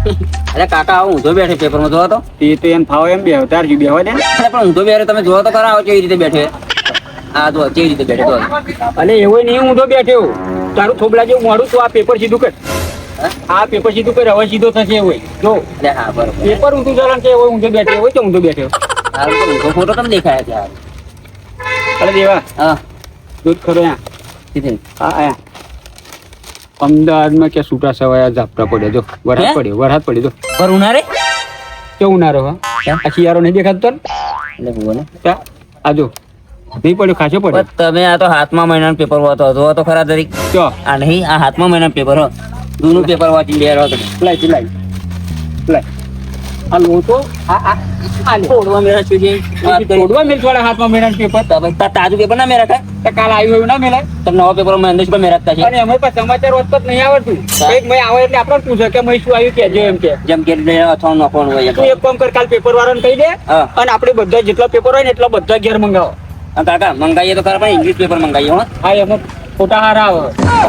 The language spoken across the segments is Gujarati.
અરે કાકા આવું ઊંધો બેઠે પેપરમાં જોવો તો તે તો એમ ફાવે એમ બે અવતાર જી બેહવા દે ને. અરે પણ ઊંધો બેઠે તમે જોવો તો ખરા આવો કેવી રીતે બેઠે. આ જો કેવી રીતે બેઠે તો અને એવો નહીં ઊંધો બેઠ્યો તારું થોબલા જેવું મોડું તું આ પેપર સીધું કર. આ પેપર સીધું કર હવે સીધો થશે એવું જો અરે હા બરોબર પેપર ઊંધું ચાલે છે એવો ઊંધો બેઠો હોય તો ઊંધો બેઠ્યો. હારું તો ઊંધો ફોટો તમે દેખાયા છે હારું. અરે દેવા હા દૂધ ખરો અહીંયા કીધું હા અહીંયા અમદાવાદમાં કે છૂટા સવાયા ઝાપટા પડે જો વરસાદ પડ્યો જો પર ઉનારે કેવું ના રહો આ શિયાળો નહીં દેખાતો તને? એટલે ભૂવો ને આ જો નહીં પડ્યો ખાસો પડ્યો તમે આ તો હાથમાં મહિનાનું પેપર વાંચો જોવો તો ખરા તરીક ચો આ નહીં આ હાથમાં મહિનાનું પેપર હો જૂનું પેપર વાંચી લે રહો તમે લાય આ લોટો આ તોડવા મેરા સુધી વાત કરી તોડવા મિલ વાળા હાથમાં મેળાનું પેપર તાજું પેપર ના મેરા કાંઈ તો કાલ આવ્યું એવું ના મેળાય તમે નવા પેપર માં અંદાજ પર મેરાતા છે અને અમે પણ સમાચાર વાંચતા જ નહીં આવડતું એક મય આવે એટલે આપણે પૂછે કે મય શું આવ્યું કેજો એમ કે જેમ કે અથવા નોખવાનું હોય તું એક કામ કર કાલ પેપર વાળાને કહી દે હા અને આપણે બધા જેટલા પેપર હોય ને એટલા બધા ઘેર મંગાવો કાકા મંગાઈએ તો ખરા પણ ઇંગ્લિશ પેપર મંગાઈએ હો હા એમાં ખોટા હારા આવે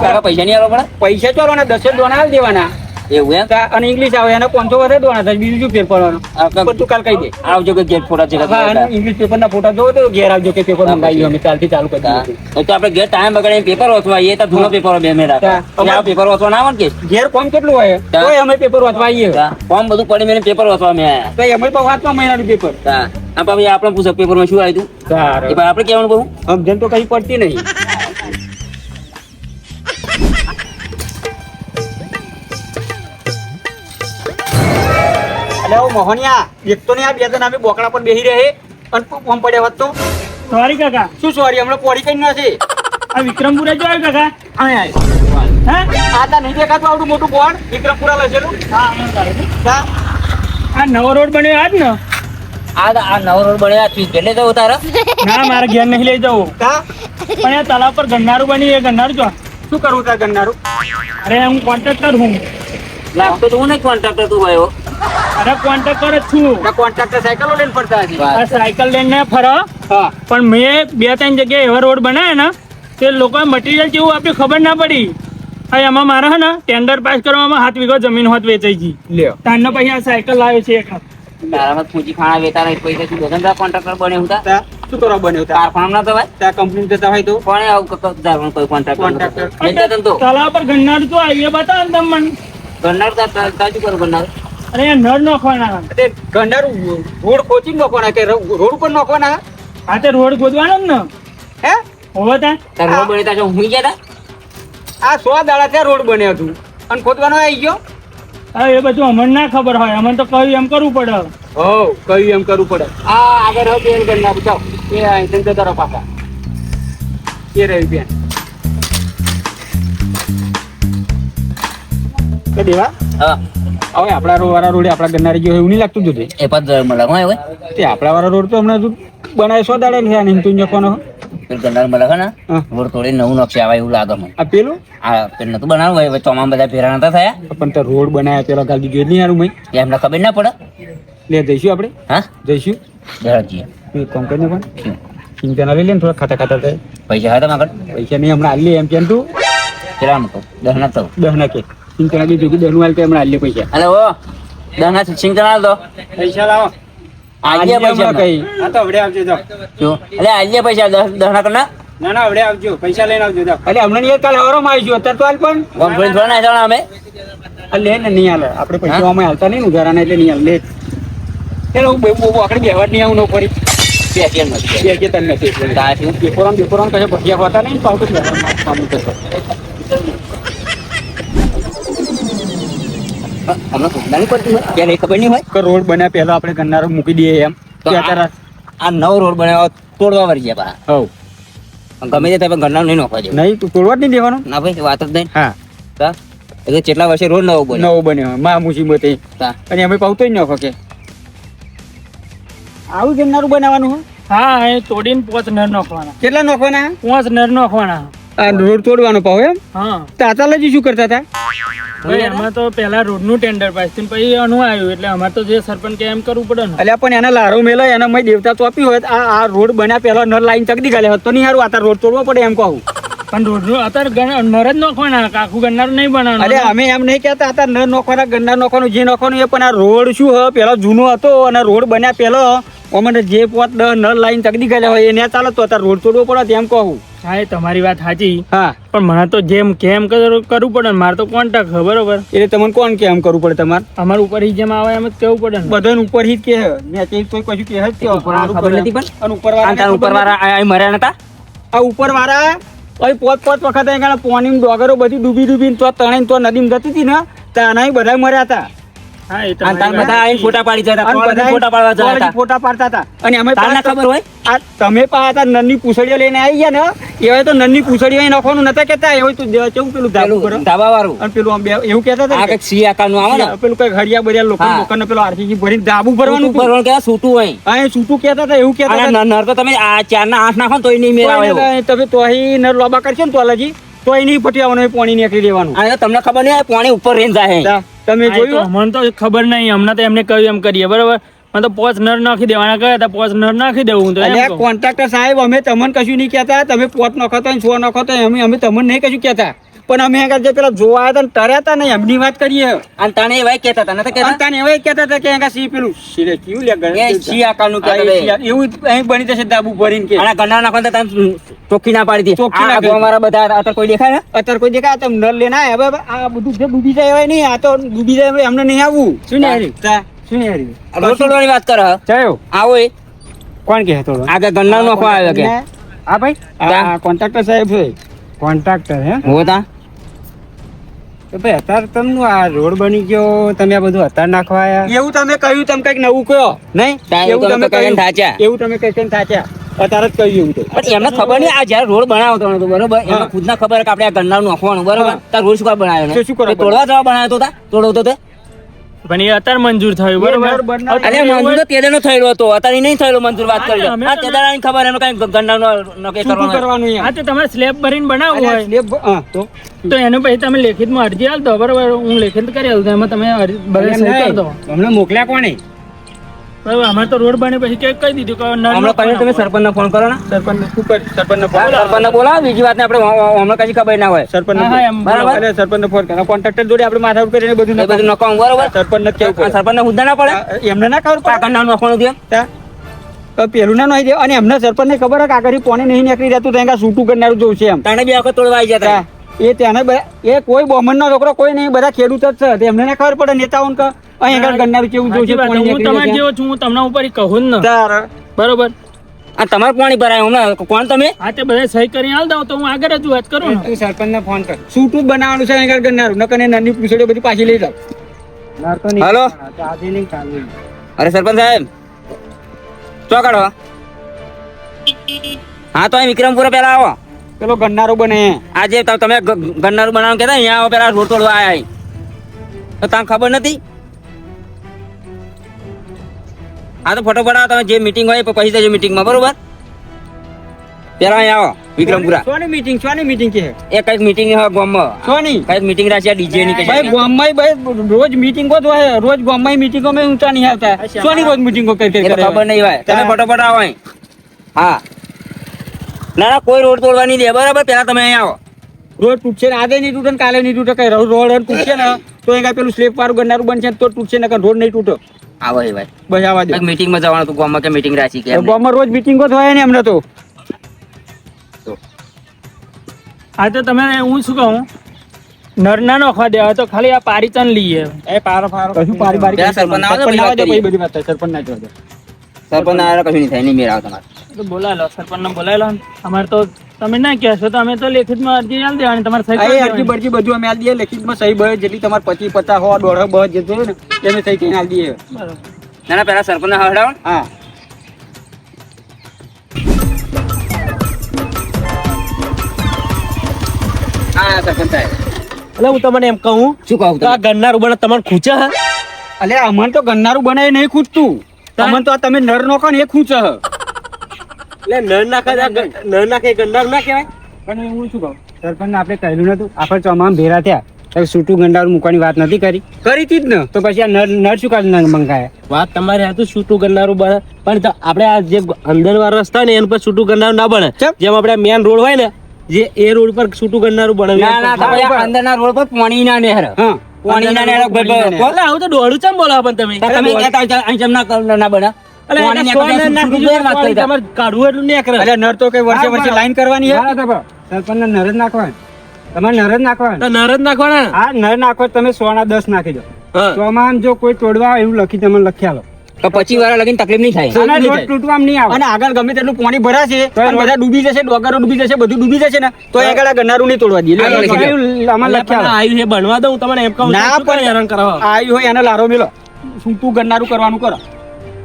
કાકા પૈસા નહીં આવવા પૈસા ચાલો ને 10 દોણા આવી દેવાના પડે એવું એમ અને ઇંગ્લિશ આવે એના 500 વધે દોણા થાય બીજું શું ફેર પડવાનો પણ તું કાલ કહી દે આવજો કે ગેટ ફોટા છે હા અને ઇંગ્લિશ પેપર ના ફોટા જોવો તો ઘેર આવજો કે પેપર મંગાવી અમે કાલથી ચાલુ કરી દઈશું તો આપણે ગેટ ટાઈમ બગાડે પેપર વાંચવા એ તો જૂનો પેપર બે મેરા આ પેપર વાંચવા ના આવે કે ઘેર કોમ કેટલું હોય તો અમે પેપર વાંચવા આવીએ ફોર્મ બધું પડી મેં પેપર વાંચવા મેં આયા તો અમે પણ વાંચવા મહિનાનું પેપર આ પછી આપણે પૂછો પેપર માં શું આવ્યું સારું એ આપણે કહેવાનું કહું સમજણ તો કઈ પડતી નહીં અલે ઓ મોહનિયા એક તો નહીં આ બે જણ અમે બોકડા પર બેહી રહે અને કોમ પડ્યા હોત તો સોરી કાકા શું સોરી હમણાં પોડી કઈ નથી આ વિક્રમપુરા જો આવ્યું કાકા હા આ તા નહીં દેખાતું આવડું મોટું બોર્ડ વિક્રમપુરા લખેલું હા આ નવો રોડ બન્યો આજ ને આ નવો રોડ બન્યા કેટલે જવું તારે ના મારે ઘેર નહીં લઈ જવું કા પણ આ તળાવ પર ગન્નારું બની એ ગન્નારું જો શું કરવું તાર ગન્નારું અરે હું કોન્ટ્રાક્ટર હું લાગતો તો હું નહીં કોન્ટ્રાક્ટર તું ભાઈ અરે કોન્ટ્રાક્ટર જ છું કોન્ટ્રાક્ટર સાયકલો લઈને ફરતા હતી આ સાયકલ લઈને ફરો હા પણ મેં 2-3 જગ્યાએ એવા રોડ બનાવ્યા ને તે લોકોએ મટીરિયલ જેવું આપી ખબર ના પડી હા એમાં મારે હે ને ટેન્ડર પાસ કરવામાં 7 વીઘો જમીન હોત વેચાઈ ગઈ લ્યો તારનો પછી આ સાયકલ લાવે છે એક તારામાં પૂંજી ખાણા વેતા નહીં પૈસા તું બેગંદા કોન્ટ્રાક્ટર બને હું તા શું કરવા બન્યો તા કારખાના ના તો ભાઈ ત્યાં કંપની જતા હોય તો કોણે આવું ધારવાનું કોઈ કોન્ટ્રાક્ટર વેચાતું તો તળાવ પર ગન્નારું તો આવી બતાવો ને તમે મને ગન્નાર તાજુ કરું ગન્નાર અરે એ નળ નાખવાના તે ગન્નારું રોડ કોચિંગ નાખવાના કે રોડ ઉપર નાખવાના આ તે રોડ ખોદવાનો જ ને હે હોવો તા તાર રોડ બની તા હું ગયા આ 100 દાડા ત્યાં રોડ બન્યો હતું અને ખોદવાનો આવી ગયો હવે એ બધું અમને ના ખબર હોય અમને તો કહ્યું એમ કરવું પડે હો કયું એમ કરવું પડે આ આગળ હવે બેન ગન્નારું જાઓ એ અહીં જતા રહો પાછા એ રહી બેન કે દેવા હા હવે આપણા વાળા રોડે આપણા ગન્નારી ગયો એવું નહીં લાગતું જોજે એ પાંચ મળે હું હવે તે આપણા વાળા રોડ તો હમણાં હજુ બનાવે 100 દાડા થયા નહીં તું જવાનો ગન્નાર મળે ને હા. રોડ થોડી નવું નકશે આવે એવું લાગે મને આ પેલું આ પેલું નતું બનાવવું હોય ચોમામાં બધા ફેરા નતા થયા પણ તે રોડ બનાવ્યા પેલા ગાડી ગયો નહીં હારું મય એમને ખબર ના પડે લે જઈશું આપણે હા જઈશું જઈએ એક કામ કરીને પણ ચિંતા લઈ લે ને થોડા ખાતા ખાતા થાય પૈસા હોય તમારા પૈસા નહીં હમણાં હાલ લે એમ કેમ તું કેટલા મૂકો 10 ના તો 10 ના કે ચિંતા બીજું કે 10 નું હાલ કે હમણાં હાલ લે પૈસા અરે ઓ 10 ના સિંગ ચણાલ દો પૈસા લાવો આજે પૈસા કઈ હા તો હવે આવજો જાઓ શું એટલે આજે પૈસા 10 ના કરના ના ના હવે આવજો પૈસા લઈને આવજો જાઓ અરે હમણાં નહીં કાલ હવારમાં આવી ગયો અત્યારે તો હાલ પણ કોન્ફરન્સ થોડા ના જણા અમે આ લે ને નહીં હાલે આપણે પૈસા અમે હાલતા નહીં ઉધારા એટલે નહીં હાલ લે એટલે હું બહુ આકડે બેહવા નહીં આવું નો ફરી પેટીએમ નથી બે કે તને નથી તાથી બેપોરામ કશે ભજીયા હોતા નહીં પાવતું કામ કરતો હમણાં નહીં પડતી હોય ક્યારે ખબર નહીં હોય કે રોડ બન્યા પહેલા આપણે ગન્નારો મૂકી દઈએ એમ તો કે અત્યારે આ નવો રોડ બનાવ્યો તોડવા વળી ગયા પા હવ ગમે તે તમે ગન્નાર નહીં નોખવા જેવું નહીં તું તોડવા જ નહીં દેવાનું ના ભાઈ વાત જ નહીં હા તા એટલે કેટલા વર્ષે રોડ નવો બન્યો નવો બન્યો માં મુસીબત એ તા અને અમે પાવતો જ નાખો કે આવું ગન્નારું બનાવવાનું હોય હા એ તોડીને 5 નર નાખવાના કેટલા નાખવાના 5 નર નાખવાના આ રોડ તોડવાનો પાવ એમ હા તાતાલાજી શું કરતા હતા ભાઈ એમાં તો પેલા રોડ નું ટેન્ડર પાસ થઈને પછી અનુ આવ્યું એટલે અમારે તો જે સરપંચ કે એમ કરવું પડે ને અલ્યા પણ એના લારો મેલો એના મય દેવતા ચોપી હોય આ રોડ બન્યા પહેલા નર લાઈન ચકડી ગાલે હોત તો નહીં હારું આ રોડ તોડવો પડે એમ કહું પણ રોડ અત્યારે નર જ નાખવાના, આખું ગન્નારું નહીં અરે બનાવવાનું. અમે એમ નહીં કહેતા હતા ન નોખવાના ગન્ના નોખવાનું જે નોખવાનું એ, પણ આ રોડ શું હ પેલો જૂનો હતો અને રોડ બન્યા પેલો અમને જે 5-10 નળ લાઈન ચગડી ગયેલા હોય એને ચાલે તો અત્યારે રોડ તોડવો પડે એમ કહું. હા એ તમારી વાત સાચી, હા પણ મને તો જેમ કેમ કરવું પડે ને, મારે તો કોન્ટેક્ટ બરોબર. એટલે તમને કોણ કે એમ કરવું પડે તમારે? અમારે ઉપર જેમ આવે એમ જ કેવું પડે ને. બધાને ઉપર હી જ કે મેં તે કોઈ કશું કે જ કે ખબર નથી પણ અને ઉપર વાળા ઉપરવાળા અહીં મર્યા નતા. આ ઉપર વાળા અહીં 5 વખત અહીં પાણી ડોગરો બધી ડૂબી તો તણાઈ તો નદીમાં જતી હતી ને ત્યાં બધા મર્યા હતા. હા એ અને તાર બધા આઈને ફોટા પાડી જતા અને હતા, ફોટા પાડવા જતા હતા. ફોટા પાડતા હતા અને અમે તારને ખબર હોય આ તમે પાછા નન્ની પૂછડીઓ લઈને આવી ગયા ને એવા તો નન્ની પૂછડીઓ અહીં નાખવાનું નતા કેતા એવું તો કેવું પેલું ધાબુ કરો ધાબા વાળું અને પેલું આમ એવું કહેતા હતા આ ને કઈક સી આકારનું આવે ને કે પેલું કઈ હરિયા બરિયા લોકોને પેલો આરસીસી ભરીને ધાબુ ભરવાનું ઉપર હતું. કેવા સૂતું હોય. હા એ છૂટું કહેતા હતા એવું કહેતા અને હતા. નર તો તમે આ 4 ના 8 નાખો ને તોય નહીં મેળાવે એવો. તમે તો અહીં નર લોબા કરશો ને તો અલજી તો અહીં નહીં પટિયાવાનું પાણી નીકળી દેવાનું. અને તમને ખબર નહીં પાણી ઉપર રેન જાય. તમે જોયું મને તો ખબર નહીં, હમણાં તો એમને કહ્યું એમ કરીએ બરોબર. મને તો 5 નર નાખી દેવાના કહ્યા હતા, 5 નર નાખી દેવું હું તો એમ અલ્યા કહું. કોન્ટ્રાક્ટર સાહેબ અમે તમને કશું નહીં કહેતા, તમે 5 નાખો તો 6 નાખો તો અમે તમને નહીં કશું કહેતા, પણ અમે આગળ જે પેલા જોવા આવ્યા હતા ને તર્યા હતા ને એમની વાત કરીએ. અને તાણે એવાય કહેતા હતા, નતા કહેતા? અંતાને એવા કહેતા હતા કે અહીંયા સી પેલું શીરે કેવું લે ગળે. એ સી આકારનું કહેતા હતા. એવું અહીં બની જશે ધાબુ ભરીને કે અને ગન્ના નાખો તો તમે ચોખ્ખી ના પાડી હતી. ચોખ્ખી આ ના કરી. અમારા બધા અત્યારે કોઈ દેખાય ને? અત્યારે કોઈ દેખાય તમે નર લઈને આવ્યા હવે આ બધું જે ડૂબી જાય એવાય નહીં, આ તો ડૂબી જાય એવાય અમને નહીં આવવું. શું નહીં હારી? શું નહીં હારી? રોડ તોડવાની વાત કરે હ. ચાયો આવો એ કોણ કહે થોડો આગળ ગન્ના નાખવા આવ્યો કે હા ભાઈ આ કોન્ટ્રાક્ટર સાહેબ છે. કોન્ટ્રાક્ટર હે હો તા તો ભાઈ અત્યારે તમને આ રોડ બની ગયો તમે આ બધું અત્યારે નાખવા આવ્યા એવું તમે કહ્યું તમે કઈક નવું કહો નહીં એવું તમે કહીને થાચ્યા. એવું તમે કઈ થાચ્યા અત્યારે જ કહ્યું એવું તો પણ એમને ખબર નહીં આ જયારે રોડ બનાવતો હતો બરોબર, એમને ખુદના ખબર કે આપણે આ ગન્નાનું નાખવાનું બરોબર. હા. તાર રોડ શું કામ બનાવ્યો ને? તો શું કરવા એ તોડવા જવા બનાવ્યો તો તોડવતો તે પણ એ અત્યારે મંજૂર થયું એ નર બરોબર. બનાવ- અરે મંજૂર તો તેદાનો થયેલો હતો, અત્યારે નહીં થયેલો મંજૂર. વાત કરી અમે આ તો- તેદાની ખબર એનો કઈ ગન્નાનો નક્કી શું કરવાનો. કરવાનું એમ? હા તો તમારે સ્લેબ ભરીને બનાવવું અલ્યા, હોય સ્લેબ- હા, તો તો એનું પછી તમે લેખિતમાં અરજી આલ દો બરોબર. હું લેખિત કરી આલું તો એમાં તમે બધા સહી કરી દો અમને મોકલ્યા કોને? બરોબર. અમારે તો રોડ બને પછી કહી દીધું કે નળ હમણાં કહ્યું તમે સરપંચને ફોન કરો ને. સરપંચ શું કરી સરપંચને ફોન સરપંચને બોલાવો, બીજી વાતને આપણે હમણાં કશી ખબર ના હોય. સરપંચને હા, એમ બરાબર. અરે સરપંચને ફોન કરો કોન્ટ્રાક્ટર જોડે આપણે માથા ઉપર કરીને બધું એ બધું નકામ બરોબર. સરપંચને જ કેવું પડે. સરપંચને હુદ્દા ના પડે આ એમને ના ખબર આ પડે ગન્નાનું નાખવાનું થયું. તા? તો પેલું ના નોઈ દે અને એમને સરપંચને ખબર હે કે આગળ પાણી નહીં નીકળી જતું તો એના સૂટું કરનારું જોઉં છે એમ તાણે બે વખત તોડવા આવી જતા. એ ત્યાંને એ કોઈ બોમનનો છોકરો કોઈ નહીં, બધા ખેડૂત જ છે તો એમને ના ખબર પડે નેતાઓને કે અહીં આગળ કરનારું કેવું જોઉં છે સાચી વાત. પાણી હું નીકળી તમારે જાય જેવો છું, હું તમને ઉપર કહું જ ને તાર બરોબર. આ તમારે પાણી ભરાય હમણાં કોણ તમે? હા તે બધા સહી કરીને આલ દઉં તો હું આગળ જ વાત કરું ને. સરપંચને ફોન કર સૂટું જ બનાવવાનું છે અહીં આગળ કરનારું નકર એ નાની પૂછડીઓ બધી પાછી લઈ જાવ. હાલો. આજે નહીં કાલે. અરે સરપંચ સાહેબ ચો કાઢો. હા તો અહીં વિક્રમપુરા પેલા આવો. પેલો ગન્નારો બને આજે તમે ગન્નારું બનાવવાનું કહેતા અહીંયા આવો, પેલા રોડ તોડવા આયા. તો તમને ખબર નથી? હા તો ફટોફટ આવો, તમે જે મીટિંગ હોય એ પછી જજો મીટિંગમાં બરોબર. પેલા અહીંયા આવો વિક્રમપુરા. સોની મીટિંગ કે એ કઈક મીટિંગ હોય ગામમાં, સોની કઈક મીટિંગ રાખ્યા ડીજે ની ભાઈ ગામમાં ભાઈ રોજ મીટિંગો જ હોય, રોજ ગામમાં મીટિંગો માં ઊંચા નહીં આવતા. સોની રોજ મીટિંગો કરી એ તો ખબર નહીં હોય. તમે ફટોફટ આવો અહીં. હા ના ના કોઈ રોડ તોડવા નહીં દે બરાબર. પેલા તમે અહીં આવો. રોજ તૂટશે ને આજે નહીં તૂટે ને કાલે નહીં તૂટે કઈ રોડ તૂટશે ને તો એ પેલું સ્લેબ વાળું ગન્નારું બનશે ને તો તૂટશે ને રોડ નહીં તૂટે. આવો એ ભાઈ. બસ આવા દે કઈક મીટિંગમાં જવાનું હતું ગામમાં, કે મીટિંગ રાખી કે એમને. ગામમાં રોજ મીટિંગો જ હોય ને એમને તો. હા તો તમે હું શું કહું, નર ના નોખવા દેવા તો ખાલી આ પારીચન લઈએ. એ પારો કશું પારી બારી ત્યાં સરપંચ આવે તો સરપંચ આવે તો પછી પછી બધી વાત થાય. સરપંચ ના જોડે સરપંચ ના કશું નહીં થાય, નહીં મેળ આવે તમારે. તો બોલાવી લો, સરપંચને બોલાવી લો. અમારે તો તમે ના કહેશો તો અમે તો લેખિતમાં અરજી આલ દેવાની, તમારે સહી કરી અરજી દેવાની. બરજી બધું અમે આલ દઈએ લેખિતમાં સહી બહે જેટલી તમારે 25 50 100 150 બહે જે જોઈએ ને એને સહી કરીને આલ દઈએ. બરોબર. ના ના પેલા સરપંચ હડાવો. હા હા સરપંચ સાહેબ એટલે હું તમને એમ કહું શું કહું તો આ તમે? ગન્નારું બને તમારે ખૂચે હે? અલે અમન તો ગન્નારું બનાવી નહીં ખૂટતું અમન તો આ તમે નર નોખો ને એ ખૂચે હ. એટલે નર નાખે તો આ નર નાખે એ ગન્નારું ના કહેવાય? પણ હું શું કહું સરપંચને આપણે કહેલું નતું આપણે ચોમામાં ભેરા થયા તો સૂટું ગંડારું મૂકવાની વાત નથી કરી હતી જ ને તો પછી આ નર શું કાઢ મંગાયા. વાત તમારી હતું છૂટું ગન્નારું બને પણ આપણે આ જે અંદર વાળા રસ્તા ને એના પર છૂટું ગન્નારું ના બને. ચમ. જેમ આપણે મેન રોડ હોય ને જે એ રોડ પર છૂટું કરનારું ના ના તો ભાઈ બનાવ્યું અંદરના રોડ પર પાણીના નહેર હા પાણીના નહેર એટલે આવું તો દોડું ચમ બોલો પણ તમે તમે અહીં જેમ ના બના એટલે પાણી એના સો નીકળે, નર નાખી છૂટું વાત કરી દો, તમારે કાઢવું એટલું નહીં કરે. એટલે નર તો કઈ વર્ષે વર્ષે લાઈન કરવાની છે સરપંચ નર જ નાખવાનું તમારે નર જ નાખવાનું તો નર જ નાખવાના હા નર નાખો તમે 100 ના 10 નાખી દો હા. તો આમાં જો કોઈ તોડવા આવે એવું લખી તમે લખી આલો તો 25 વાર લગીને તકલીફ નહીં થાય આના રોડ તૂટવામાં નહીં આવે અને આગળ ગમે તેટલું પાણી ભરાશે અને બધા ડૂબી જશે ડોગરો ડૂબી જશે બધું ડૂબી જશે ને તો આગળ આ ગન્નારું નહીં તોડવા દે આગળ લખી દો. આમાં લખી આલો આવ્યું છે બનવા દઉં તમને એમ કહું ના છું, શું હેરાન કરાવો? આવ્યું હોય એને લારો મેલો સૂતું ગન્નારું કરવાનું કરો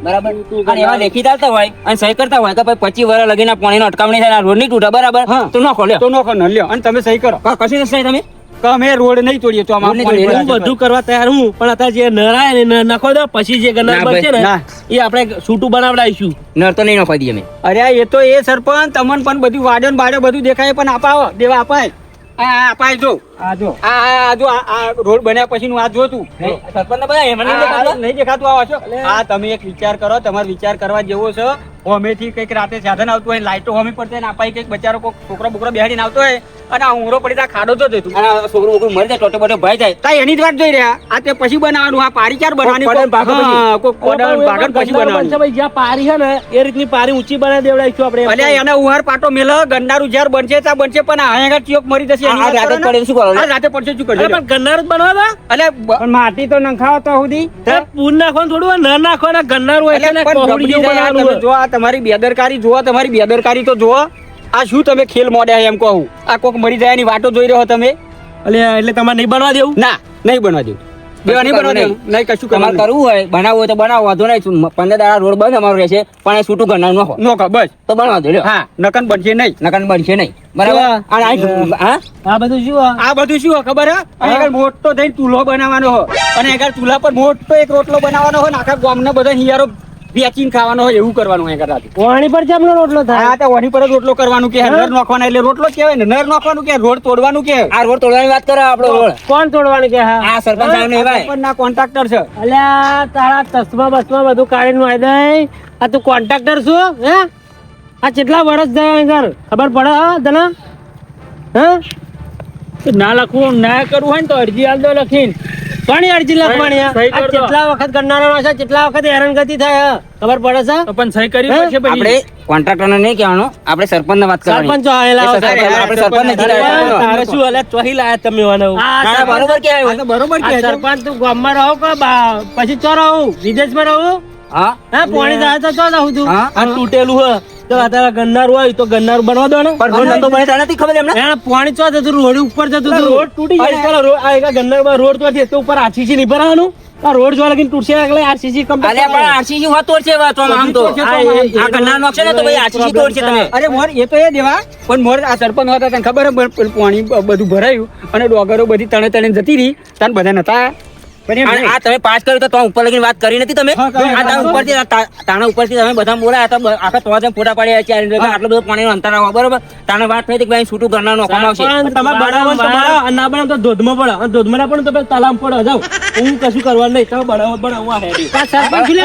બરાબર અને એવા લેખી ચાલતા હોય અને સહી કરતા હોય કે ભાઈ 25 વાર લગીને પાણીનો અટકાવણી થાય રોડ નહીં તૂટે બરાબર હા. તો નાખો લ્યો તો નોખો ન લ્યો અને તમે સહી કરો કશું નથી તમે કે અમે રોડ નહીં તોડીએ તો આમાં રોડ નહીં પાણી તોડીએ. હું ભરાશે. બધું કરવા તૈયાર હું પણ અત્યારે જે નર આયા ને નર નાખો દો પછી જે ગન્નાર ના બનશે ને ના. એ આપણે છૂટું બનાવડાવીશું. નર તો નહીં નાખવા દઈએ અમે અરે એ તો એ સરપંચ તમને પણ બધું વાડ્યો ને બાડ્યો બધું દેખાય પણ અપાવો દેવા અપાય આ અપાય જો આ જો આ જો આ રોડ બન્યા પછી નું આ જો તું સરપંચ બધા એમ નહીં આ દેખાતું? નહીં દેખાતું આવો છો આ તમે એક વિચાર કરો તમારે વિચાર કરવા જેવો છે હોમેથી કંઈક રાતે સાધન આવતું હોય લાઈટો હોમી પડતી હોય ને અપાય કંઈક બચારો કોક છોકરો બોકરો બેહાડીને આવતો હોય અને આ ઊંઘરો પડી ત્યાં ખાડો તો જતું અને આ છોકરું બોકરું મરી જાય ટોટો બોટો ભાઈ જાય તા એની જ વાત જોઈ રહ્યા આ તે પછી બનાવવાનું આ પારી ચાર બનાવવાની પડે ને ભાગો પછી. હા, કોક પડે ને ભાગો ને પછી ગન્નાર બનશે બનાવવાની ભાઈ, જ્યાં પારી છે ને એ રીતની પારી ઊંચી બનાવી દેવડાવીશું આપણે. અલ્યા એને ઉહાર પાટો મેલ ગન્નારું જ્યાર બનશે ત્યાં બનશે પણ આ આગળ ચિયોક મરી જશે એની આ વાત રાતે કરો ને. પડે તો શું કરો આ રાતે પડશે શું અરે કરજો પણ ગન્નાર જ બનાવવા દો. અલ્યા પણ માટી તો નખાવો તો સુધી એ પૂન નાખવાનું થોડું હોય, નર નાખવાના ગન્નાર હોય એટલે એટલે પણ કોહળી ગબડી જેવું જાય આ બનાવવાનું તમે જો આ તમારી બેદરકારી જુઓ તમારી બેદરકારી તો જુઓ આ શું તમે ખેલ મોડ્યા એમ કહું આ કોક મરી જાય એની વાતો જોઈ રહ્યો તમે હોય. એટલે તમારે નહીં બનવા દેવું. ના નહીં બનવા દેવું બેવા નહીં બનવા દેવું નહીં કશું તમારે કરવાનું કરવું હોય બનાવવું હોય તો બનાવો વાંધો નહીં 15 દાડા રોડ બંધ અમારો રહેશે પણ એ છૂટું ઘરના નાખો નો કા બસ તો બનાવો દો લ્યો હા નકન બનશે નહીં નકાન બનશે નહીં બરાબર જો, અને આ હા આ બધું શું આ? આ બધું શું હોય ખબર હે અને આગળ મોટો થઈને ચૂલો બનાવવાનો હોય અને આગળ ચૂલા પર મોટો એક રોટલો બનાવવાનો હોય ને આખા ગામના બધા હિયારો વેચીને ખાવાનો હોય એવું કરવાનું હોય આગળ રાતે વાણી પર જેમનો રોટલો થાય. હા તો ઓની પર જ રોટલો કરવાનું કે નર નાખવાના એટલે રોટલો જ કહેવાય ને નર નાખવાનું કે રોડ તોડવાનું કે આ રોડ તોડવાની વાત કરે આપણો રોડ કોણ તોડવાનું કે હા? આ સરપંચ સાહેબ ને એવાય ના કોન્ટ્રાક્ટર છે અલ્યા તારા ચશ્મા બસમાં બધું કાઢીને વાય દઈ. આ તું કોન્ટ્રાક્ટર છું હે? આ કેટલા વર્ષ થયા ઘર ખબર પડે હા તને? હે? ના લખવું ના કરવું હોય ને તો અરજી આલ દો લખીને કોની અરજી લખવાની આ? સહી આ કરજો. કેટલા વખત કરનારાનો છે, કેટલા વખત હેરાનગતિ થાય હે? ખબર પડે છે? તો પણ સહી કરવી પડશે આપણે પછી કોન્ટ્રાક્ટર ને નહીં કહેવાનું આપણે સરપંચ વાત કરવાની સરપંચ આયેલા એ હોય. સરપંચ, આપણે સરપંચ નથી સરપંચ. લાવ્યા. તારે શું અલ્યા ચોહી લાયા તમે વાના? આ ના, ના, સરપંચ- બરોબર કહેવાય આ તો બરોબર આ કે છે. સરપંચ તું ગામમાં રહો કે પછી ચો રહું વિદેશમાં રહું? હા હા પાણી જાય તો ચો રહું તું? હા. આ તૂટેલું હે તો આ તારા ગન્નાર હોય તો ગન્નાર બનવા દો ને. પણ રોડ નતો બને તારે નથી ખબર એમને એના પાણી ચો જતું રોડ ઉપર જતું હતું. રોડ તૂટી જાય ચાલો આ એક ગન્નારમાં રોડ તો છે તો ઉપર આરસીસી નહીં ભરાવાનું. આ રોડ જો લગીને તૂટશે એટલે આરસીસી અલ્યા પણ આરસીસી હોત તોડશે વાત આમ તો આ ગન્ના નોખશે ને તો ભાઈ આરસીસી તોડશે તમે અરે મોર એ તો એ દેવા પણ મોર આ સરપંચ હતા તને ખબર હે પેલું પાણી બધું ભરાયું અને ડોગરો બધી તણે તણે જતી રહી તને બધા નતા પણ એમ અને નહીં. આ તમે પાસ કર્યું તો તમે ઉપર લગીને વાત કરી નથી તમે હા, કરી. આ તમે ઉપરથી તાણા ઉપરથી તમે બધા બોલાયા હતા આખા તો જેમ ફોટા પાડ્યા છે આટલું બધું પાણીનું અંતર આવો બરોબર તાણે વાત થઈ હતી કે ભાઈ છૂટું ઘરના નોખવામાં આવશે તમારે બનાવો તો બનાવો અને ના બનાવો તો ધોધમાં પડો અને ધોધમાં ના પડો તો પછી તલામ પડો જાઓ હું કશું કરવાનું નહીં તમે બનાવો આ હેડી સરપંચ કોઈ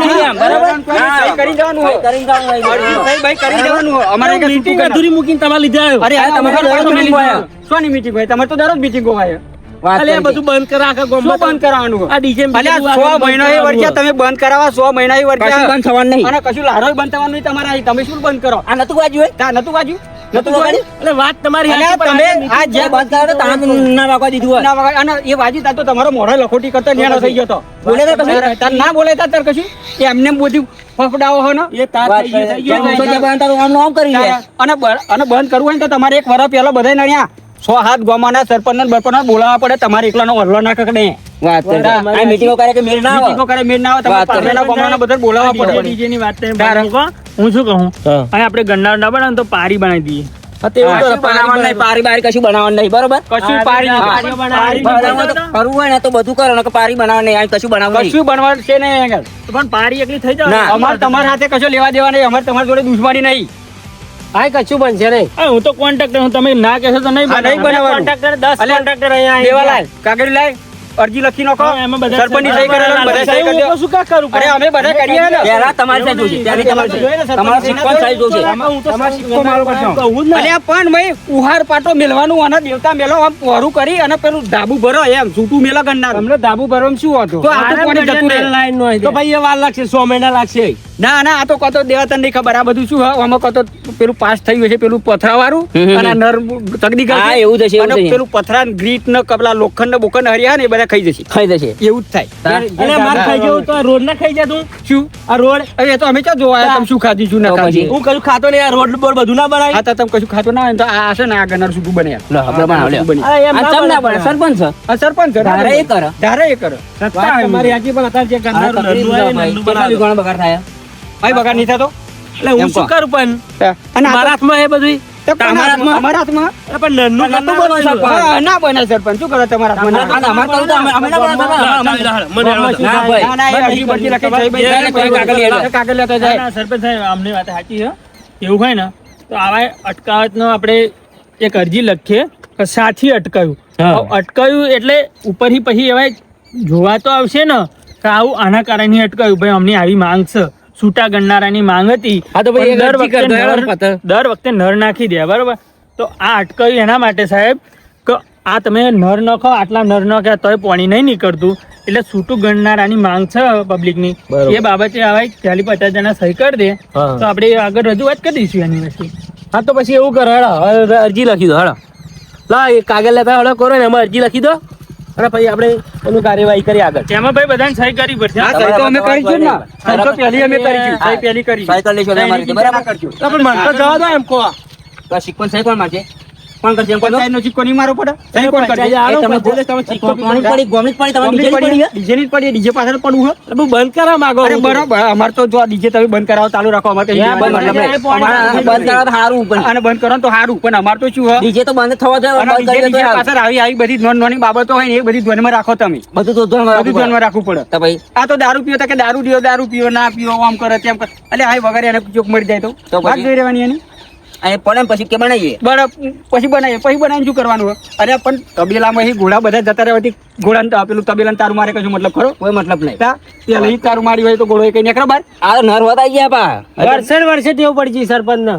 નહીં આમ, બરાબર? કોઈ નહીં, સહી કરી જવાનું હોય. સહી કરીને જવાનું હોય. સહી ભાઈ કરી દેવાનું હોય. અમારે કઈ મીટિંગ છૂટું અધૂરી મૂકીને તમારે લીધે આવ્યો. અરે અરે, તમારે તમારે દરરોજ meeting હોય. શોની meeting હોય તમારે તો દરરોજ meeting હોય વાત અલે આ કરી બધું બંધ કરે આખા શું ગામમાં. બંધ કરાવવાનું હોય? આ ડીજે અલ્યા 100 મહિના એ વર્ષે તમે બંધ કરાવવા 100 મહિના એ વર્ષે કશું બંધ થવાનું નહીં અને કશું લારોય બંધ થવાનું નહીં તમારે અહીં. તમે શું બંધ કરો આ નતું વાંચ્યું હોય તા નતું વાજ્યું નતું વાંચ્યું? એટલે વાત તમારી અલ્યા, સાચી, પણ તમે આ આ જે બંધ કરાવો તો તાણા ના વાગવા દીધું હોય ના વગાડ- અને એ વાજી તા તો તમારો મોઢો લખોટી કરતા ન્યાનો થઈ ગયો તો બોલે તો કશું? તાર ના બોલે તા તાર કશું કે એમને એમ બધું ફફડાવો હો ને એ તાર વાત થઈ કરી. ગયું, થઈ જેમ ગયું. ઊંચો જે બંધ થતો આમ કરી લે. અને બંધ કરવું હોય ને તો તમારે એક વર્ષ પહેલા બધા નણ્યા 100 હાથ ગોમાના સરપંચ ને બરપંચ બોલાવવા પડે તમારે એકલાનો વરલો ના કકડે વાત કરી. આ meeting કરે કે મેળ ના આવે મીટિંગો કરે મેળ ના આવે તમારે વાત કરી. પાછળના ગોમાના બધા બોલાવવા પડે ડીજે ની વાત તમે તારે. મૂકો. હું શું કહું હા. અહીં આપણે ગન્નાર ના બનાવે તો પારી બનાવી દઈએ હા, તે એવું કરો. કશું બનાવવાનું નહીં પારી બારી કશું બનાવવાનું નહીં બરોબર કશું પારી હા. પારી પારી બનાવવાનું તો કરવું હોય ને તો બધું કરો ને પારી બનાવવાનું નહીં આ કશું બનાવવાનું નહીં કશું બનવા છે નહીં આગળ પણ પારી એકલી થઈ જાય ના. અમારે તમારા હાથે કશો લેવા દેવા નહીં અમારે તમારી જોડે દુશ્મની નહીં આ કશું બનશે નહીં. હું તો કોન્ટ્રાક્ટર હું તમે ના કહેશો તો નહીં હા, નહીં બનાવો. બનાવવાનું. કોન્ટ્રાક્ટર 10 અલ્યા, કોન્ટ્રાક્ટર અહીંયા આવી દેવા ગયા. લાય કાગળ લાય અરજી લખી નાખો હા, એમાં બધા સરપંચની સહી કરેલા ને બધા સહી કરી દો. શું કા કરું અરે અમે બધા કરીએ ને પહેલા તમારી સાઈડ જોશે ત્યારે તમારે સિક્કો સાઈડ જોશે તમારે સિક્કો મારો કરશો. અલ્યા પણ ભાઈ ઉહાર પાટો મેલવાનું અને દેવતા મેલો આમ પોરું કરી અને પેલું ધાબુ ભરો એમ છૂટું મેલો ગણનાર તમને ધાબુ ભરવામાં શું હતું? તો આ તો કોને જતું રહે? લાઈન નો તો ભાઈ એ વાર લાગશે 100 મહિના લાગશે. ના ના આ તો કહો તો દેવાતન નહીં ખબર આ બધું શું હોય આમાં કહો તો પેલું પાસ થયું હશે પેલું પથરાવાળું અને આ નર તગડી હા, ગઈ એવું થશે, એવું અને થશે. પેલું પથરા ગ્રીટ ને કપલા લોખંડ ને બોખંડ હરિયા ને એ બધા ખાઈ જશે ખાઈ જશે એવું જ થાય અરે માર ખાઈ જવું તો રોડ ના ખાઈ જા તું શું આ રોડ હવે એ તો અમે ક્યાં જોવા આવ્યા તમે શું ખાધું શું ના તો ખાધું પછી? હું કશું ખાતો નહીં આ રોડ બોર્ડ બધું ના બનાવી હા તો તમે કશું ખાતું ના હોય ને તો આ હશે ને આ ગનાર શું બને યાર. લો, આપણે બનાવો, લ્યો. બની. અરે એમ આ ના ચમ ના બને. બને? સરપંચ છે. આ સરપંચ છે. ધારે એ કરે. ધારે એ કરે સત્તા હોય તમારી હાજી પણ અત્યારે જે આ કરનારું તકલીફ નંદુ છે આવે, ભાઈ. નંદુ કેટલા બનાવે. વીઘાનો બગાડ થાય? ભાઈ બગાડ નહીં થતો એટલે હું એમ શું કહો. કરું પણ અને આ મારા તો- હાથમાં એ બધું તો કોના હાથમાં? અમારા હાથમાં અરે પણ નન્નું નન્નું કરનારું બનો સરપંચ. સરપંચ. હા, ના બને સરપંચ શું કરો તમારા હાથમાં? અને અમારે કરવું તો અમે ના બનાવતા ને. ચાલ, ચાલ, મને હેળો તો. ના ભાઈ. ના ના એ અરજી બરજી લખી જઈ ભાઈ જાય ને કોઈ કાગળ લેતો. કાગળ લેતો ના, જાય ના, સરપંચ સાહેબ અમને વાત સાચી છે એવું હોય ને તો આવા અટકાવતનો આપણે એક અરજી લખીએ કે સાથી અટકાયું હા. હવે અટકાયું એટલે ઉપરથી પછી હવે જોવા તો આવશે ને કે આવું આના કારણે અટકાયું ભાઈ અમને આવી માંગ છે છૂટા ગણનારાની માંગ હતી હા તો ભાઈ પણ એક અરજી કરતો હેડો ને પતે. દર વખતે નર નાખી દે બરાબર તો આ અટકાયું એના માટે સાહેબ કે આ તમે નર નાખો આટલા નર નાખ્યા તોય પાણી નહીં નીકળતું એટલે છૂટું ગણનારાની માંગ છે પબ્લિકની બરોબર. એ બાબતે હવે 40-50 જણા સહી કરી દે હા. તો આપણે આગળ રજૂઆત કરી દઈશું એની વસ્તુ હા તો પછી એવું કરો હેડો હવે અરજી લખી દો હેડો લા એ કાગળ લેતા હેડો કરો ને એમાં અરજી લખી દો અને પછી આપણે એનું કાર્યવાહી કરી આગળ તેમાં ભાઈ બધાને સહી કરવી પડશે હા હા? સહી તો અમે કરીશું ને સહી તો પહેલી અમે કરીશું સહી પહેલી કરી સાયકલ લેશો તો અમારી રીતે, બરાબર પણ મને તો જવા દો એમ કહો તો આ સિક્કો સહી કોણ મારશે? કોણ કરશે એમ કહો તો? પંચાયતનો સિક્કો નહીં મારો પડે સહી કોણ કરશે? એ તમે પાણી પડી, ગોમની જ પડી, તમારે બીજેની પડી છે? ડીજે ની જ પડી ડીજે પાછળ પડવું હે? એટલે બંધ કરવા માંગો અરે બરાબર અમારે તો જો ડીજે તમે બંધ કરાવો ચાલુ રાખો અમારે કઈ બંધ મતલબ મતલબ નહીં. નહીં. અમારે બંધ કરાવો તો સારું પણ આને બંધ કરો ને તો સારું પણ અમારે તો શું હે ડીજે તો બંધ થવા જોઈએ, અને બંધ કરી દો તો ડીજે સારું. પાછળ આવી બધી નાની બાબતો હોય ને એ બધી ધ્યાનમાં રાખો તમે બધું તો ધ્યાનમાં બધું રાખવું ધ્યાનમાં રાખવું પડે પડે. તો ભાઈ આ તો દારૂ પીવો તો કે દારૂ પીવો ના પીવો આમ કરે તેમ કરે એટલે આ વગર એને ચોક મળી જાય તો તો પછી? વાત જોઈ રહેવાની એની આ પડે ને પછી કે બનાવીએ બરાબર પછી બનાવીને શું કરવાનું હોય અરે પણ તબેલામાં અહીં ઘોડા બધા જતા રહેવાથી ઘોડાને પેલું તબેલાને તારું મારે કશું મતલબ ખરો કોઈ મતલબ નહીં. તા પેલા ઈ તારું મારી હોય તો ઘોડો એ કઈ નીકળે બહાર આ નર વધ આવી ગયા પા વર્ષે ને વર્ષે ટેવ પડી ગઈ સરપંચ ને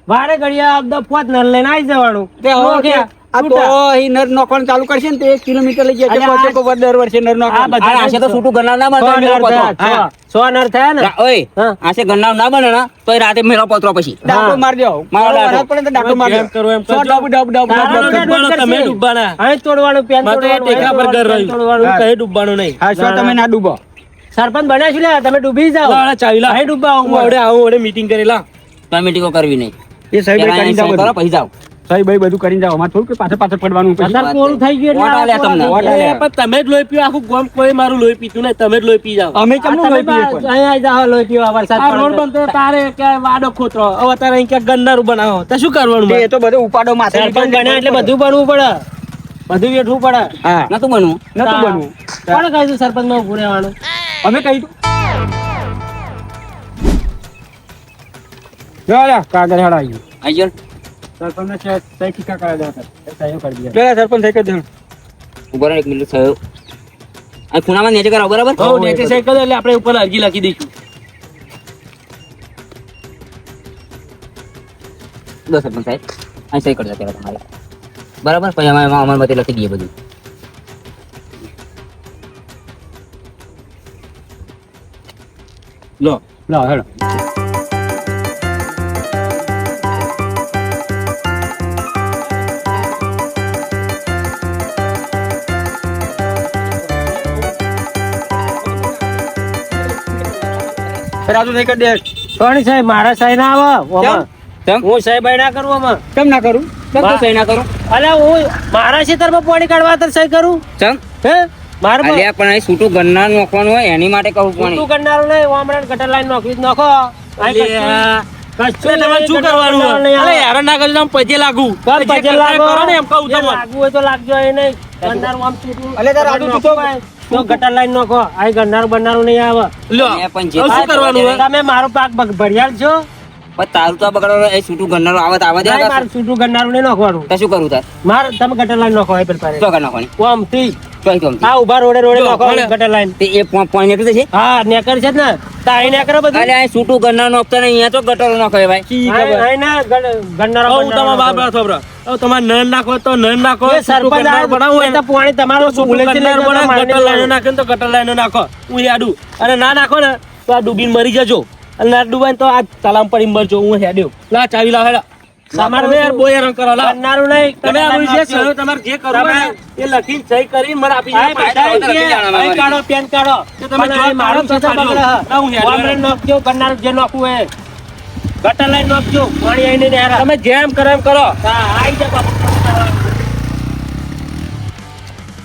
વારે ઘડિયા અબધા પોત નર લઈને આવી જવાનું તે હવે ઓકે, કે આ તો અહીં નર નોખવાનું ચાલુ કરશે ને તો 1 કિલોમીટર લઈ જાય અલ્યા, તો પછી દર વર્ષે નર આ નોખવાનું બધા આશે તો છૂટું ગણનાર ના સો બને નર થયા, હા. સો નર થયા ને ઓય હા. આશે ગણનાર ના બને ને તો એ રાતે મેળો પતરો પછી ડાકો માર દો મારો મારો ડાકો. વરસાદ પડે તો ડાકો માર દો એમ કરો, એમ સો કરજો. ડબ ડબ ડબ તારા ડબ ડબ. ડૂબવાનું તમે ડૂબવાના. અહીં તોડવાનું, પેન મારે તો એ તોડવાનું, ટેકા પર ઘર રહ્યું. તોડવાનું. હા. કઈ ડૂબવાનું નહીં હા સો તમે ના ડૂબો સરપંચ બન્યા છો લે, તમે ડૂબી જાઓ લાડા ચાવી લા. અહીં ડૂબવા હું આવડે આવું મીટિંગ કરેલા તો મીટિંગો કરવી નહીં. એ સહી પહેલા ભાઈ અહીં કરીને સહી જાઓ કરો પછી જાઓ. સહી ભાઈ બધું કરીને જાઓ અમારે થોડું કે પાછળ પડવાનું પછી અત્યારે પૂરું થઈ ગયું વોટ આલ્યા તમને. વોટ આલ્યા. પણ તમે જ લોહી પીઓ આખું ગામ કોઈ મારું લોહી પીતું નહીં તમે જ લોહી પી જાઓ અમે આ કેમનું તમે લોહી પીએ પણ? અહીં આવી જાઓ લોહી પીવા વરસાદ આ પડે રોડ તો. બંધ તો તારે ક્યાંય વાડો ખોતરો હવે તારે અહીં ક્યાંક ગંદારું બનાવો તો શું કરવાનું તે મારે? એ તો બધું ઉપાડો માથે સરપંચ બન્યા એટલે બધું બનવું પડે, બધું વેઠવું પડે. હા નતું બનવું. નતું બનવું કોણે કહ્યું તું સરપંચમાં ઊભું રહેવાનું? અમે કહ્યું જો લ્યા, કાગળ હડાવી આઈ ગયો ને? સરપંચને સહી ટીકા કરાવી દેવા હતા. સહીઓ કરી દીધા. પેલા સરપંચ થઈ કરી ઉભો રહો, એક મિનિટ થયો. આ ખૂણામાં નેચે કરાવો, બરાબર? હઉ, નીચે સહી કરી દો એટલે આપણે ઉપર અરજી લખી દઈશું દો સરપંચ સાહેબ, અહીં સહી કરજો પહેલા તમારે. બરાબર પછી અમે અમારા મતે લખી દઈએ બધું. લો લો હેડો રાજુ નહીં કરી દે કોણ સાહેબ મારા સહી ના આવે ઓમાં. કેમ? હું સહી બાઈ ના કરું આમાં. કેમ ના કરું કેમ તું સહી ના કરું? અલ્યા હું મારા ખેતરમાં પાણી કાઢવા તો સહી કરું ચમ? હે મારા અલ્યા પણ અહીં છૂટું ગણનાર નોખવાનું હોય એની માટે કહું પાણી. ઊંધું કરનારું નહીં, વામણાને ગટર લાઈન નોખવી જ નાખો. અહીં કશું એટલે તમારે શું ગટર કરવાનું લાઈન નહીં અરે આવે. યાર ના કરજો તમે પજે લાગુ કામ જે પજે કરતા લાગો. કરો ને એમ કહું જે તમને લાગવું હોય તો લાગજો, એ નહીં. ગરનારું આમ છૂટું અલ્યા તાર રાજુ તું તો- તો ગટર લાઈન નાખો. અહીં ગરનારું બરનારું નહીં આવે. લ્યો એ પણ જે હવે શું થાય કરવાનું તે હોય? તમે મારો પાક ભરિયાળ છો? પણ તારું તો આ બગાડો એ છૂટું ગણનારું આવે તો આવે દે નહીં, મારું છૂટું ગરનારું નહીં નાખવાનું. તો શું કરવું તાર? મારે તમે ગટર લાઈન નાખો અહીં પેલા શું કરી નાખવાની? આમથી ચોઈ તો આમથી. આ ઉભા રોડે રોડે જો, નાખો ભલે. ગટર લાઈન. તે એ પોઈન્ટ નીકળે છે હા નેકર છે જ ને તાઈ નેકર બધું અરે આ છૂટું ગન્ના નોખતા ને અહીંયા તો ગટરો નોખે ભાઈ આઈ ના ગન્નારો હું તમારા બાપ ના થોભરા. હવે તમારે નળ નાખો તો નળ નાખો. એ સરપંચ ગટર બનાવવું હોય ને આ પાણી તમારો તો ભૂલે છે ગટર બનાવો, મારી ગટર લાઈનો નાખે ને તો ગટર લાઈનો નાખો. હું હેડું. અને ના નાખો ને તો આ ડૂબીને મરી જજો. અને ના ડૂબાય ને તો આ તલામ પડી મરજો. હું હેડ્યો. લા ચાવી લાવ હેડા. તમારે તમે યાર બહુ હેરાન કરો લા. ગન્નારું નહીં તમે આ બધું જે સહયોગ તમારે જે કરવું હોય ને એ લખીને સહી કરીને મને આપી આ દેજો. બધા પૈસા કે પૈસા અહીં કાઢો પેન કાઢો તો તમે પણ જો અહીં મારું કાઢો તો ખેતર કાઢો. બગડે. ના, હું હેડ્યો. વામરે નાખજો ગન્નારું જે નાખવું હોય ગટર લાઈન નાખજો પાણી આઈને ને હેરા. તમે જેમ કરો એમ કરો. હા આઈ જા બાપુ.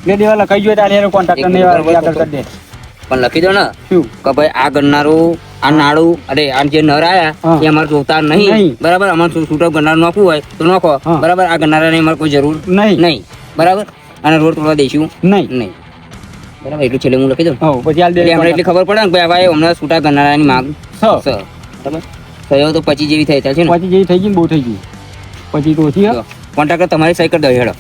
બે દેવા લખાઈ ગયો તારે એનો કોન્ટ્રાક્ટર ને આગળ કરી દે પણ લખી દો ને શું કે ભાઈ આ ગન્નારું આ નાળું અરે આ જે નર આયા હા. એ અમારે જોતા નહીં નહીં. બરાબર અમારે છૂટો ગન્નારું નાખવું હોય તો નાખો હા. બરાબર આ ગન્નારાની અમારે કોઈ જરૂર નહીં નહીં બરાબર અને રોડ તોડવા દઈશું નહીં નહીં બરાબર એટલું છેલ્લે હું લખી દઉં હો પછી હાલ દે એટલે અમને એટલી ખબર પડે ને કે ભાઈ હમણાં છૂટા ગન્નારાની માંગ છ છે બરાબર થયો તો 25 જેવી થઈ છે ને પછી જેવી થઈ ગઈ ને બહુ થઈ ગઈ પછી તો ઓછી હા કોન્ટ્રાક્ટર તમારી સહી કરી દો હેડો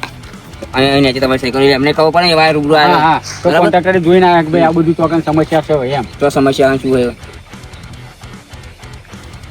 અને નીચે તમારી સહી કરી એમને ખબર પડે ને એવા રૂબરૂ હા આવ્યા તો બરાબર કોન્ટ્રાક્ટરે જોઈને આવ્યા કે ભાઈ આ બધું તો કાંઈ સમસ્યા છે ભાઈ એમ તો સમસ્યા શું હોય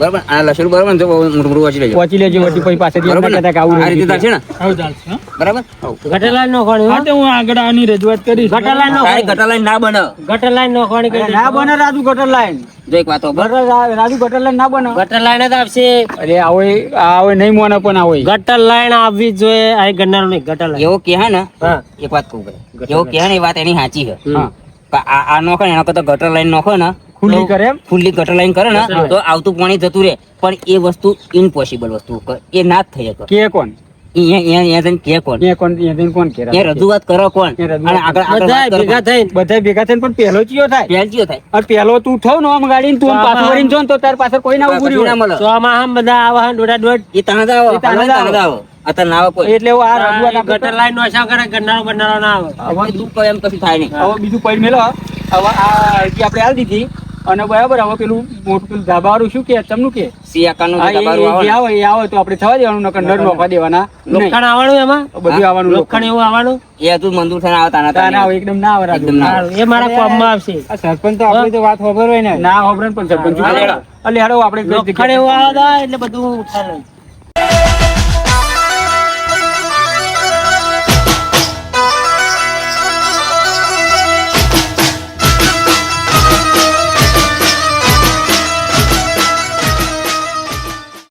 બરાબર આ લસણ બરાબર ને જો મોટું વાંચી લેજો પહોંચી લેજો વચ્ચે પછી પાસેથી એમ બરાબર ના ને? કહેતા કે આવું આ રીતે નથી. થશે ને આવું ચાલશે હો? બરાબર ગટર લાઈન નાખવાની હા હો. તો હું આગળ આની રજૂઆત કરીશ ગટર લાઈન તારી નાખવાની ગટર લાઈન ના બને ગટર લાઈન નાખવાની કરી અરે ના બને રાજુ ગટર લાઈન જો એક વાત હોભળ. રાજુ ગટર લાઈન ના બને ગટર લાઈન જ આવશે અરે આવે નહીં મોને પણ આવે ગટર લાઈન આવવી જ જોઈએ આ ગન્નારું નહીં ગટર લાઈન એવો કહે ને હા એક વાત કહું પડે એવો કહે ને એ વાત એની સાચી છે હા કે આ નોખો ને એના કરતા ગટર લાઈન નોખો ને ખુલ્લી તો કરે એમ ખુલ્લી ગટર લાઈન કરે ને તો આવતું પાણી જતું રહે પણ એ વસ્તુ ઇમ્પોસિબલ વસ્તુ એ ના જ થઈ શકે કે કોણ અહીંયા જઈને કે કોણ એ કોણ એ જઈને કોણ કે એ રજૂઆત કરો કોણ એ રજૂઆત અને આગળ આગળ બધા વાત કરો ભેગા કોણ? થઈને બધા ભેગા થઈને પણ પહેલો ચિયો થાય પહેલ ચિયો થાય અને પહેલો તું થવ ને આમ ગાડીને તું આમ પાછું વળીને જો ને તો તાર પાછળ કોઈ ના ઉભું કશું ના રહ્યું મળે. ચોમાહામાં બધા આવા દોડા દોડ એ તાણા જ આવો એ તાણા જ આવો. તાણા જ આવો અત્યારે ના આવે કોઈ એટલે એવું આ રજૂઆત આપણે ગટર લાઈન નો અસર કરે ગન્નારો બન્નારો ના આવે હવે તું કહે એમ કશું થાય નહીં હવે બીજું પૈડ મેલો હવે આ અરજી આપણે આલી દીધી અને બરાબર હવે પેલું મોટું પેલું ધાબાવાળું શું કે તમનું કે સી આકારનું હા, જે દબારું એ આવે ને, આવે તો આપણે થવા દેવાનું નકર નર નોખવા દેવાના નહીં. લોખંડ આવવાનું એમાં બધું આવવાનું લોખંડ એવું આવવાનું એ હજુ મંજૂર થઈને આવે તાણા ના, ના, તાણી. એકદમ ના આવે રાજુ. એકદમ ના આવે. સારું, એ મારા કોમમાં આવશે આ સરપંચ તો આપણી તો વાત ખબર હોય ને ના હોભળે ને પણ સરપંચ હા, લેડો. એટલે હેડો આપણે કઈ લોખંડ જગ્યાએ- એવું આવે એટલે બધું ઉઠાડે